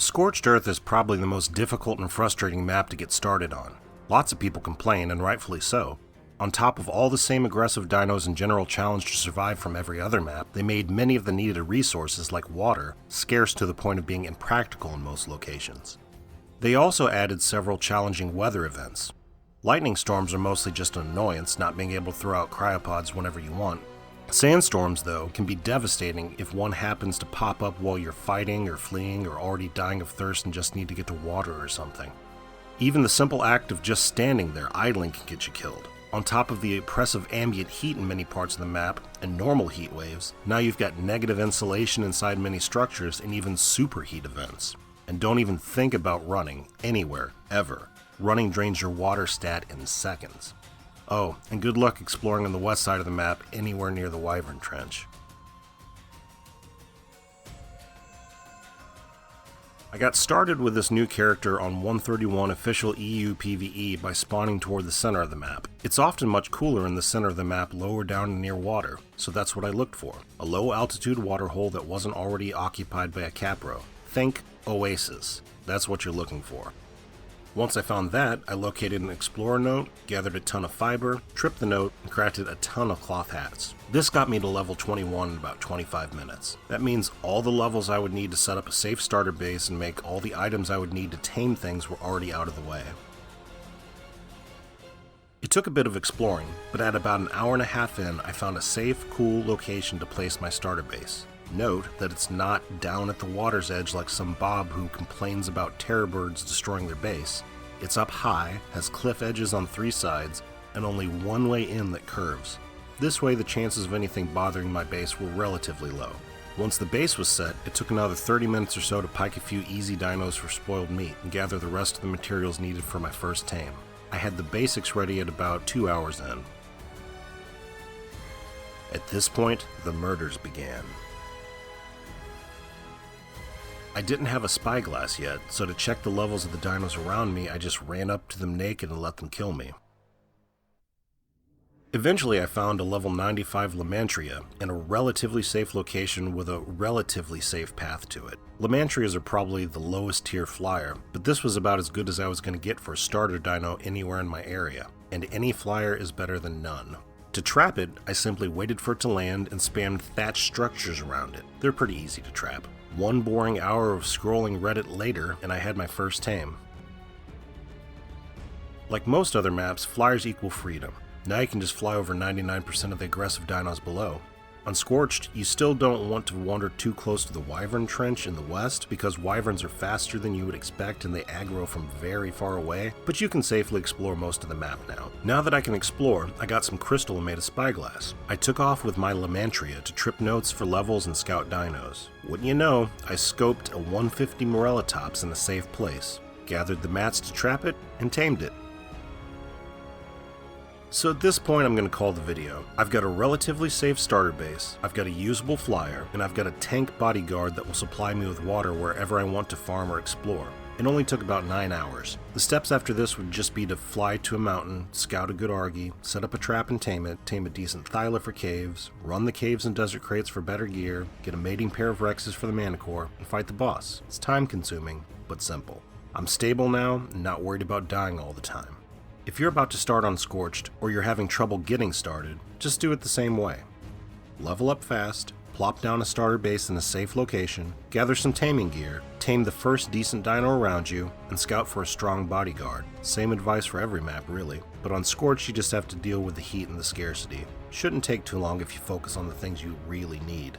Scorched Earth is probably the most difficult and frustrating map to get started on. Lots of people complain, and rightfully so. On top of all the same aggressive dinos and general challenge to survive from every other map, they made many of the needed resources like water scarce to the point of being impractical in most locations. They also added several challenging weather events. Lightning storms are mostly just an annoyance, not being able to throw out cryopods whenever you want. Sandstorms, though, can be devastating if one happens to pop up while you're fighting or fleeing or already dying of thirst and just need to get to water or something. Even the simple act of just standing there idling can get you killed. On top of the oppressive ambient heat in many parts of the map and normal heat waves, now you've got negative insulation inside many structures and even superheat events. And don't even think about running anywhere, ever. Running drains your water stat in seconds. Oh, and good luck exploring on the west side of the map anywhere near the Wyvern Trench. I got started with this new character on 131 official EU PVE by spawning toward the center of the map. It's often much cooler in the center of the map lower down and near water, so that's what I looked for. A low altitude water hole that wasn't already occupied by a capro. Think Oasis. That's what you're looking for. Once I found that, I located an explorer note, gathered a ton of fiber, tripped the note, and crafted a ton of cloth hats. This got me to level 21 in about 25 minutes. That means all the levels I would need to set up a safe starter base and make all the items I would need to tame things were already out of the way. It took a bit of exploring, but at about an hour and a half in, I found a safe, cool location to place my starter base. Note that it's not down at the water's edge like some Bob who complains about terror birds destroying their base. It's up high, has cliff edges on 3 sides, and only one way in that curves. This way the chances of anything bothering my base were relatively low. Once the base was set, it took another 30 minutes or so to pike a few easy dinos for spoiled meat and gather the rest of the materials needed for my first tame. I had the basics ready at about 2 hours in. At this point, the murders began. I didn't have a spyglass yet, so to check the levels of the dinos around me, I just ran up to them naked and let them kill me. Eventually I found a level 95 Lamantria in a relatively safe location with a relatively safe path to it. Lamantrias are probably the lowest tier flyer, but this was about as good as I was going to get for a starter dino anywhere in my area, and any flyer is better than none. To trap it, I simply waited for it to land and spammed thatched structures around it. They're pretty easy to trap. One boring hour of scrolling Reddit later, and I had my first tame. Like most other maps, flyers equal freedom. Now you can just fly over 99% of the aggressive dinos below. On Scorched, you still don't want to wander too close to the Wyvern Trench in the west because wyverns are faster than you would expect and they aggro from very far away, but you can safely explore most of the map now. Now that I can explore, I got some crystal and made a spyglass. I took off with my Lamantria to trip notes for levels and scout dinos. Wouldn't you know, I scoped a 150 Morellatops in a safe place, gathered the mats to trap it, and tamed it. So at this point I'm going to call the video. I've got a relatively safe starter base, I've got a usable flyer, and I've got a tank bodyguard that will supply me with water wherever I want to farm or explore. It only took about 9 hours. The steps after this would just be to fly to a mountain, scout a good Argy, set up a trap and tame a decent Thyla for caves, run the caves and desert crates for better gear, get a mating pair of Rexes for the Manicore, and fight the boss. It's time consuming, but simple. I'm stable now and not worried about dying all the time. If you're about to start on Scorched, or you're having trouble getting started, just do it the same way. Level up fast, plop down a starter base in a safe location, gather some taming gear, tame the first decent dino around you, and scout for a strong bodyguard. Same advice for every map really, but on Scorched you just have to deal with the heat and the scarcity. Shouldn't take too long if you focus on the things you really need.